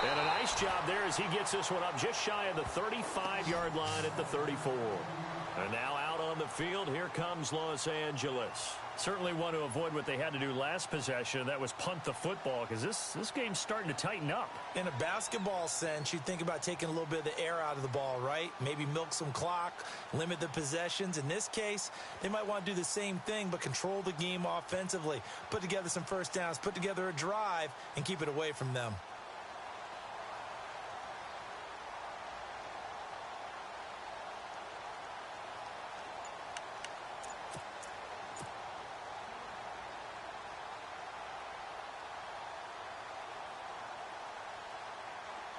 And a nice job there as he gets this one up just shy of the 35-yard line at the 34. And now out on the field, here comes Los Angeles. Certainly want to avoid what they had to do last possession. That was punt the football because this game's starting to tighten up. In a basketball sense, you think about taking a little bit of the air out of the ball, right? Maybe milk some clock, limit the possessions. In this case, they might want to do the same thing but control the game offensively. Put together some first downs, put together a drive, and keep it away from them.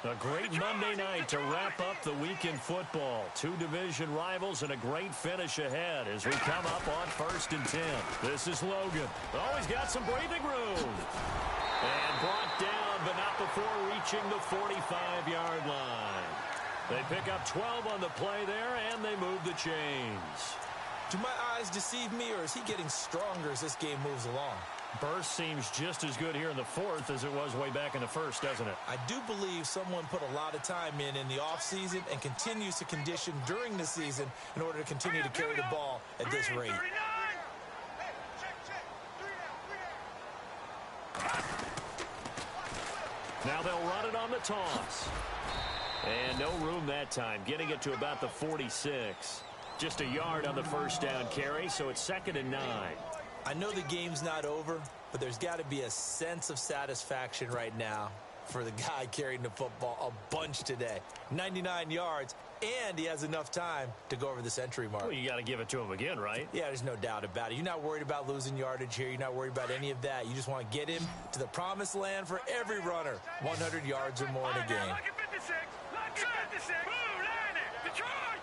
A great Monday night to wrap up the week in football. Two division rivals and a great finish ahead as we come up on 1st and 10. This is Logan. Always got some breathing room. And brought down, but not before reaching the 45-yard line. They pick up 12 on the play there, and they move the chains. Do my eyes deceive me, or is he getting stronger as this game moves along? Burst seems just as good here in the 4th as it was way back in the 1st, doesn't it? I do believe someone put a lot of time in the offseason and continues to condition during the season in order to continue to carry the ball at this rate. Now they'll run it on the toss. And no room that time, getting it to about the 46. Just a yard on the 1st down carry, so it's 2nd and 9. I know the game's not over, but there's got to be a sense of satisfaction right now for the guy carrying the football a bunch today. 99 yards, and he has enough time to go over the century mark. Well, you got to give it to him again, right? Yeah, there's no doubt about it. You're not worried about losing yardage here. You're not worried about any of that. You just want to get him to the promised land for every runner. 100 yards or more in a game. Look at 56. Look at 56. Move, line it. Detroit.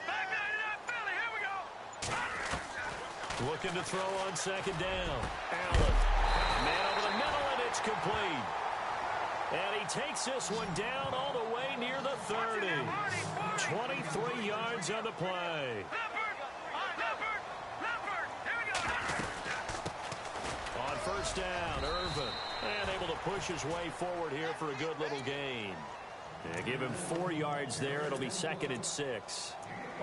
Back 99 Philly. Here we go. Looking to throw on 2nd down. Allen. Man over the middle, and it's complete. And he takes this one down all the way near the 30. 23 yards on the play. Leopard. Here we go. On 1st down, Irvin. And able to push his way forward here for a good little gain. Yeah, give him 4 yards there. It'll be 2nd and 6.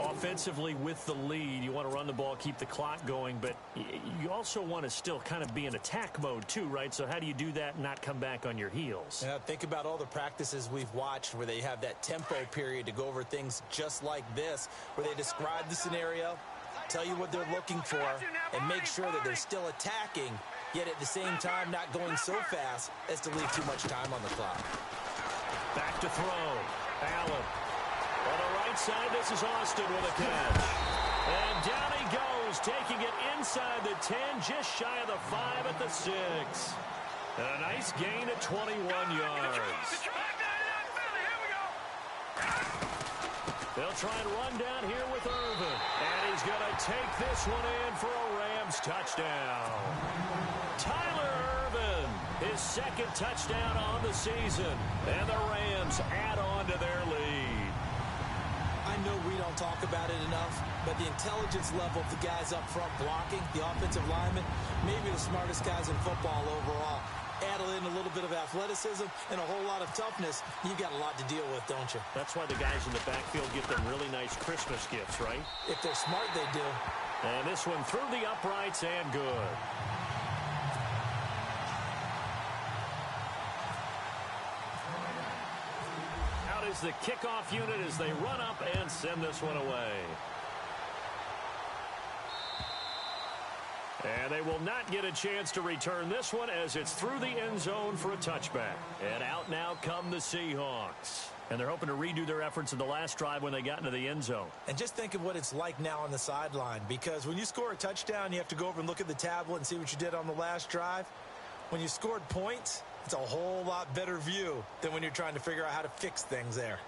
Offensively with the lead, you want to run the ball, keep the clock going, but you also want to still kind of be in attack mode too, right? So how do you do that and not come back on your heels? Yeah, think about all the practices we've watched where they have that tempo period to go over things just like this, where they describe the scenario, tell you what they're looking for, and make sure that they're still attacking, yet at the same time not going so fast as to leave too much time on the clock. Back to throw. Allen. On the right side, this is Austin with a catch. And down he goes, taking it inside the 10, just shy of the 5 at the 6. And a nice gain at 21 yards. They'll try and run down here with Irvin. And he's going to take this one in for a Rams touchdown. Tyler Irvin, his 2nd touchdown on the season. And the Rams add on to their lead. I know we don't talk about it enough, but the intelligence level of the guys up front blocking, the offensive linemen, maybe the smartest guys in football overall. Add in a little bit of athleticism and a whole lot of toughness, you've got a lot to deal with, don't you? That's why the guys in the backfield get them really nice Christmas gifts, right? If they're smart, they do. And this one through the uprights and good. Out is the kickoff unit as they run up and send this one away. And they will not get a chance to return this one as it's through the end zone for a touchback. And out now come the Seahawks. And they're hoping to redo their efforts in the last drive when they got into the end zone. And just think of what it's like now on the sideline, because when you score a touchdown, you have to go over and look at the tablet and see what you did on the last drive. When you scored points, it's a whole lot better view than when you're trying to figure out how to fix things there.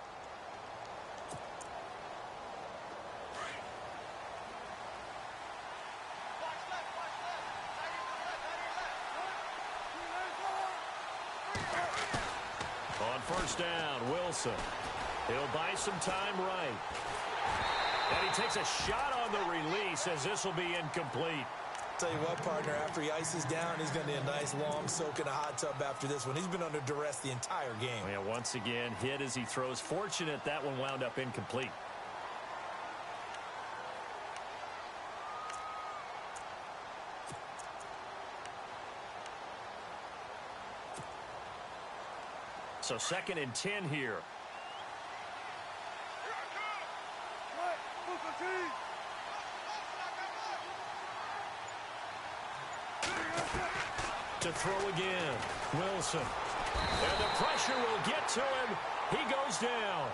On 1st down, Wilson. He'll buy some time right. And he takes a shot on the release as this will be incomplete. Tell you what, partner, after he ices down, he's going to need a nice long soak in a hot tub after this one. He's been under duress the entire game. Yeah, once again, hit as he throws. Fortunate that one wound up incomplete. So 2nd and 10 here. To throw again, Wilson. And the pressure will get to him. He goes down.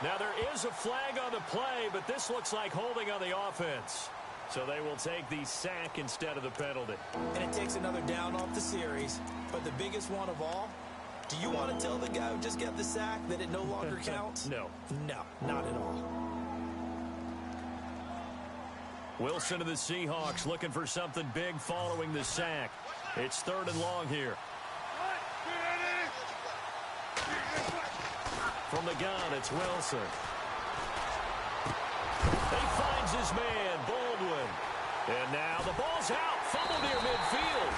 Now there is a flag on the play, but this looks like holding on the offense. So they will take the sack instead of the penalty. And it takes another down off the series. But the biggest one of all, Do you want to tell the guy who just got the sack that it no longer counts? No. No, not at all. Wilson of the Seahawks looking for something big following the sack. It's 3rd and long here. From the gun, it's Wilson. He finds his man, Baldwin. And now the ball's out. Fumble near midfield.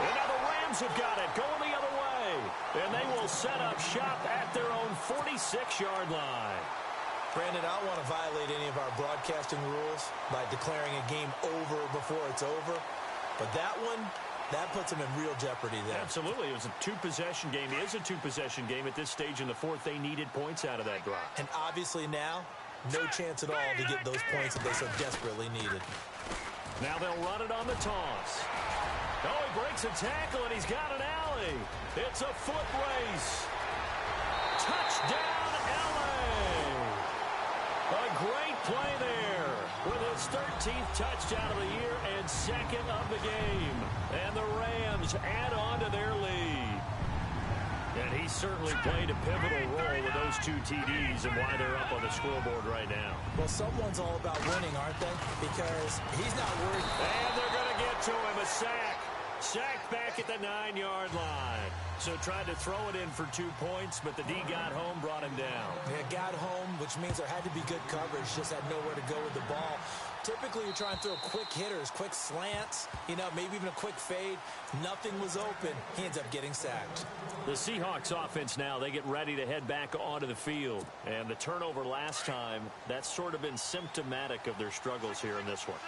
And now the Rams have got it, going the other way. And they will set up shop at their own 46-yard line. Brandon, I don't want to violate any of our broadcasting rules by declaring a game over before it's over. But that one, that puts them in real jeopardy there. Absolutely. It was a two-possession game. It is a two-possession game at this stage in the fourth. They needed points out of that drive. And obviously now, no chance at all to get those points that they so desperately needed. Now they'll run it on the toss. Oh, he breaks a tackle, and he's got an alley. It's a foot race. Touchdown, L.A. A great play there with his 13th touchdown of the year and 2nd of the game. And the Rams add on to their lead. And he certainly played a pivotal role with those 2 TDs and why they're up on the scoreboard right now. Well, someone's all about winning, aren't they? Because he's not worried. And they're going to get to him. A sack. Sacked back at the 9-yard line. So tried to throw it in for 2 points, but the D got home, brought him down. Yeah, got home, which means there had to be good coverage. Just had nowhere to go with the ball. Typically, you're trying to throw quick hitters, quick slants, maybe even a quick fade. Nothing was open. He ends up getting sacked. The Seahawks offense now, they get ready to head back onto the field. And the turnover last time, that's sort of been symptomatic of their struggles here in this one.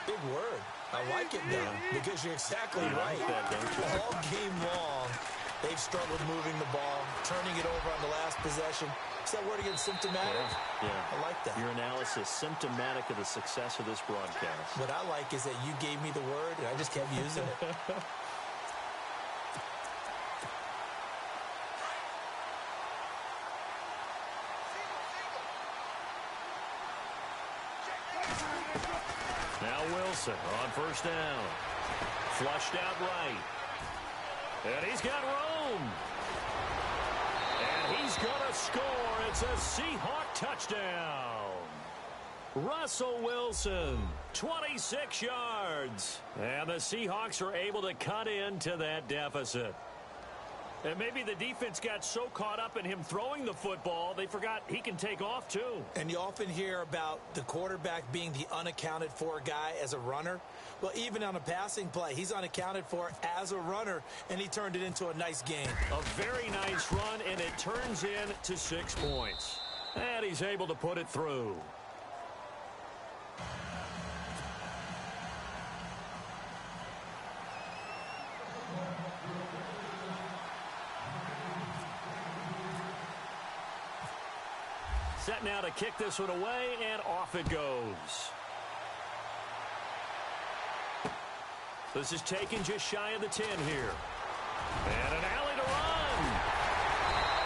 Big word. I like it now because you're exactly right. Like that, don't you? All game long, they've struggled moving the ball, turning it over on the last possession. Is that word again, symptomatic? Yeah. I like that. Your analysis, symptomatic of the success of this broadcast. What I like is that you gave me the word, and I just kept using it. Now Wilson on 1st down. Flushed out right. And he's got room. And he's going to score. It's a Seahawk touchdown. Russell Wilson, 26 yards. And the Seahawks are able to cut into that deficit. And maybe the defense got so caught up in him throwing the football, they forgot he can take off too. And you often hear about the quarterback being the unaccounted for guy as a runner. Well, even on a passing play, he's unaccounted for as a runner, and he turned it into a nice game. A very nice run, and it turns into 6 points. And he's able to put it through. Set now to kick this one away, and off it goes. This is taken just shy of the 10 here. And an alley to run.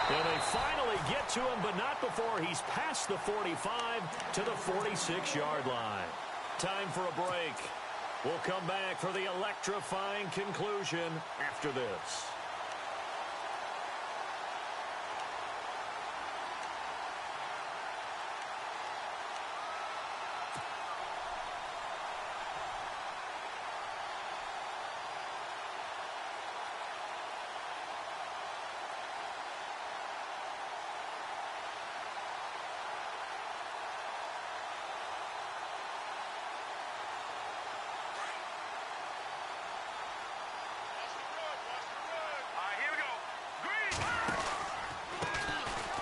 And they finally get to him, but not before he's past the 45 to the 46-yard line. Time for a break. We'll come back for the electrifying conclusion after this.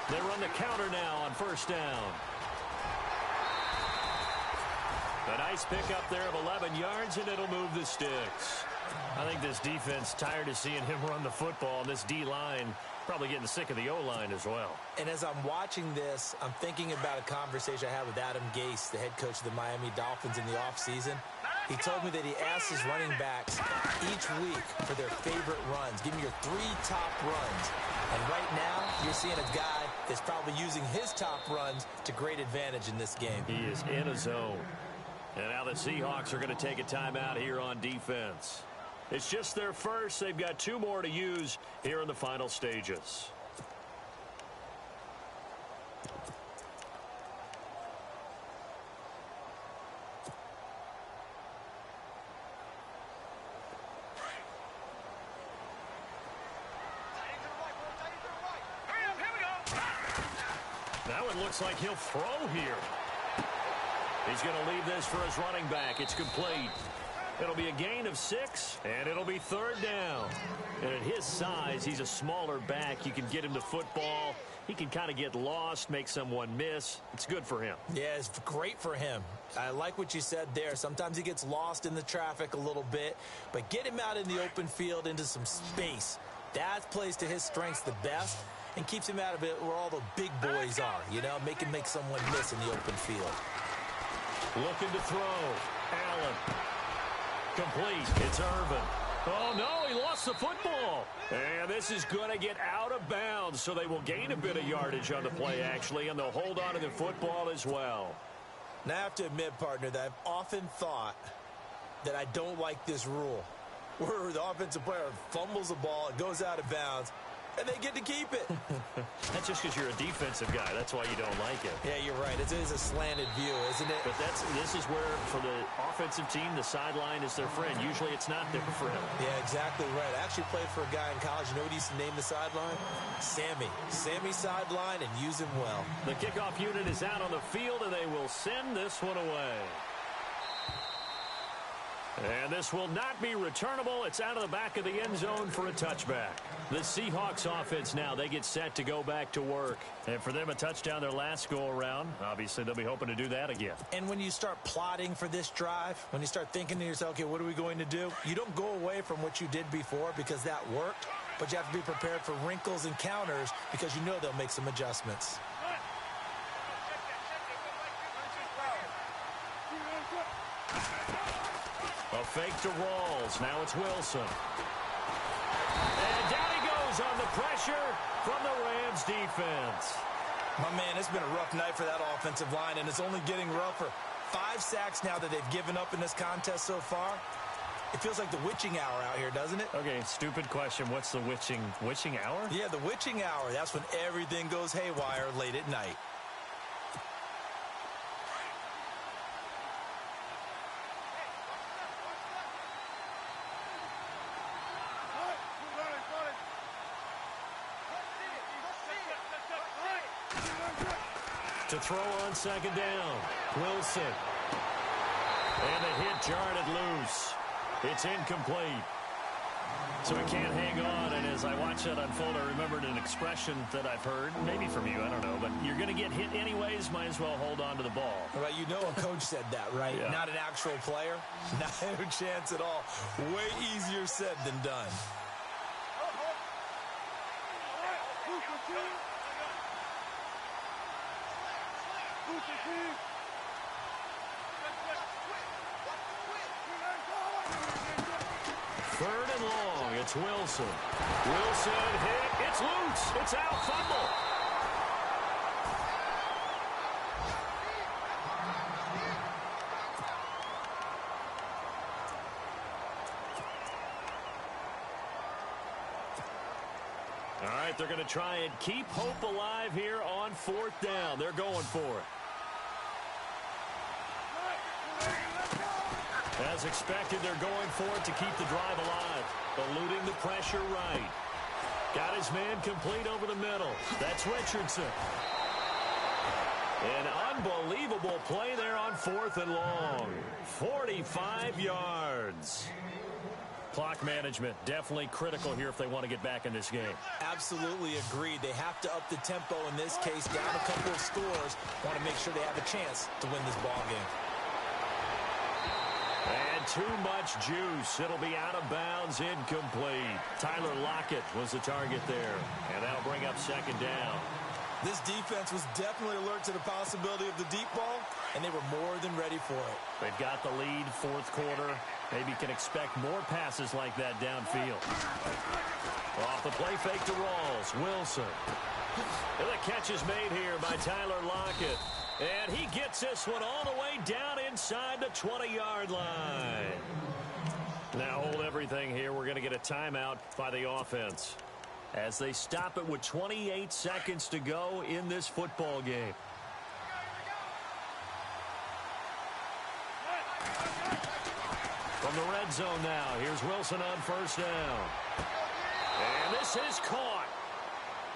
They run the counter now on 1st down. A nice pickup there of 11 yards, and it'll move the sticks. I think this defense tired of seeing him run the football, and this D-line probably getting sick of the O-line as well. And as I'm watching this, I'm thinking about a conversation I had with Adam Gase, the head coach of the Miami Dolphins in the offseason. He told me that he asked his running backs each week for their favorite runs. Give me your 3 top runs. And right now, you're seeing a guy that's probably using his top runs to great advantage in this game. He is in a zone. And now the Seahawks are going to take a timeout here on defense. It's just their first. They've got 2 more to use here in the final stages. That one looks like he'll throw here. He's going to leave this for his running back. It's complete. It'll be a gain of 6, and it'll be 3rd down. And at his size, he's a smaller back. You can get him to football. He can kind of get lost, make someone miss. It's good for him. Yeah, it's great for him. I like what you said there. Sometimes he gets lost in the traffic a little bit, but get him out in the open field into some space. That plays to his strengths the best and keeps him out of it where all the big boys are, you know, make him make someone miss in the open field. Looking to throw. Allen. Complete. It's Irvin. Oh, no, he lost the football. And this is going to get out of bounds, so they will gain a bit of yardage on the play, actually, and they'll hold on to the football as well. Now, I have to admit, partner, that I've often thought that I don't like this rule, where the offensive player fumbles the ball, it goes out of bounds, and they get to keep it. That's just because you're a defensive guy. That's why you don't like it. Yeah, you're right. It is a slanted view, isn't it? But this is where, for the offensive team, the sideline is their friend. Usually it's not their friend. Yeah, exactly right. I actually played for a guy in college. You know what he used to name the sideline? Sammy. Sammy sideline, and use him well. The kickoff unit is out on the field, and they will send this one away. And this will not be returnable. It's out of the back of the end zone for a touchback. The Seahawks offense now, they get set to go back to work. And for them, a touchdown their last go-around. Obviously, they'll be hoping to do that again. And when you start plotting for this drive, when you start thinking to yourself, okay, what are we going to do? You don't go away from what you did before because that worked, but you have to be prepared for wrinkles and counters because you know they'll make some adjustments. A fake to Rawls. Now it's Wilson. And down he goes on the pressure from the Rams defense. My man, it's been a rough night for that offensive line, and it's only getting rougher. 5 sacks now that they've given up in this contest so far. It feels like the witching hour out here, doesn't it? Okay, stupid question. What's the witching hour? Yeah, the witching hour. That's when everything goes haywire late at night. To throw on 2nd down. Wilson. And the hit jarred it loose. It's incomplete. So he can't hang on. And as I watch that unfold, I remembered an expression that I've heard, maybe from you, I don't know, but you're going to get hit anyways, might as well hold on to the ball. Well, you know a coach said that, right? Yeah. Not an actual player. Not a chance at all. Way easier said than done. Third and long. It's Wilson. Wilson hit. It's loose. It's out. Fumble. All right, they're going to try and keep hope alive here on 4th down. They're going for it. As expected, they're going for it to keep the drive alive. Eluding the pressure right. Got his man complete over the middle. That's Richardson. An unbelievable play there on 4th and long. 45 yards. Clock management definitely critical here if they want to get back in this game. Absolutely agreed. They have to up the tempo in this case, down a couple of scores. Want to make sure they have a chance to win this ball game. And too much juice. It'll be out of bounds, incomplete. Tyler Lockett was the target there. And that'll bring up 2nd down. This defense was definitely alert to the possibility of the deep ball, and they were more than ready for it. They've got the lead, 4th quarter. Maybe can expect more passes like that downfield. Off the play fake to Rawls. Wilson. And the catch is made here by Tyler Lockett. And he gets this one all the way down inside the 20-yard line. Now hold everything here. to get a timeout by the offense as they stop it with 28 seconds to go in this football game. From the red zone now, here's Wilson on first down. And this is caught.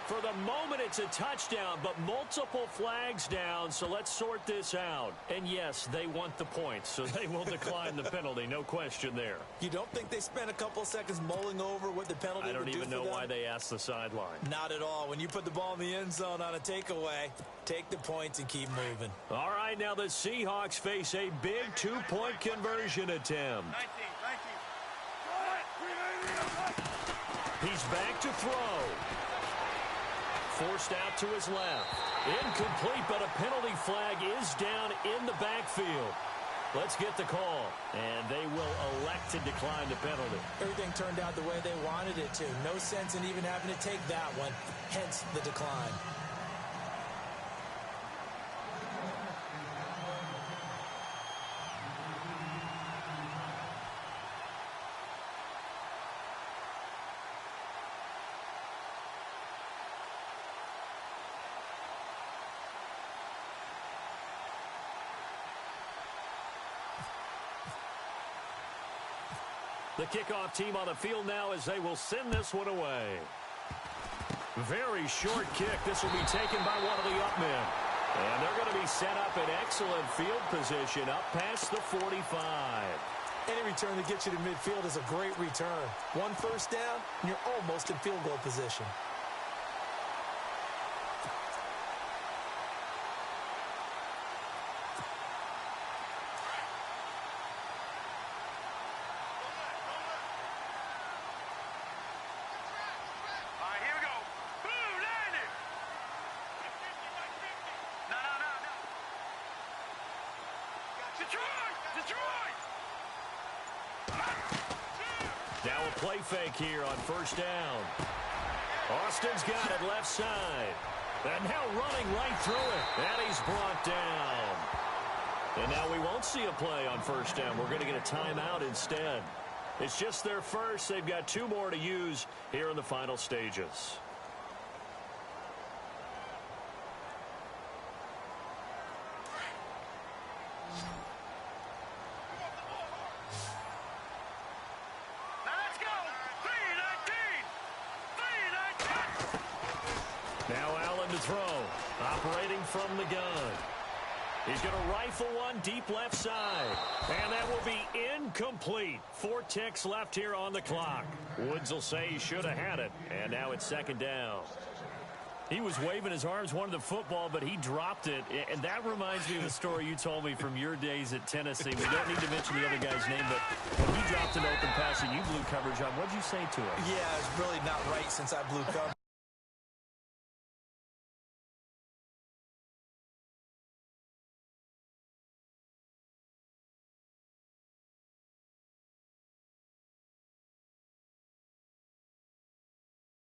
For the moment, it's a touchdown, but multiple flags down, so let's sort this out. And yes, they want the points, so they will decline the penalty, no question there. You don't think they spent a couple seconds mulling over what the penalty would do for them? I don't even know why they asked the sideline. Not at all. When you put the ball in the end zone on a takeaway, take the points and keep moving. All right, now the Seahawks face a big two-point conversion attempt. 19. He's back to throw. Forced out to his left. Incomplete, but a penalty flag is down in the backfield. Let's get the call. And they will elect to decline the penalty. Everything turned out the way they wanted it to. No sense in even having to take that one, hence the decline. The kickoff team on the field now as they will send this one away. Very short kick. This will be taken by one of the up men. And they're going to be set up in excellent field position up past the 45. Any return that gets you to midfield is a great return. One first down, and you're almost in field goal position. Now a play fake here on first down. Austin's got it left side. And now running right through it. And he's brought down. And now we won't see a play on first down. We're going to get a timeout instead. It's just their first. They've got two more to use here in the final stages. Now Allen to throw, operating from the gun. He's going to rifle one deep left side. And that will be incomplete. 4 ticks left here on the clock. Woods will say he should have had it. And now it's second down. He was waving his arms, wanted the football, but he dropped it. And that reminds me of the story you told me from your days at Tennessee. We don't need to mention the other guy's name, but when he dropped an open pass and you blew coverage on, what did you say to him? Yeah, it's really not right since I blew coverage.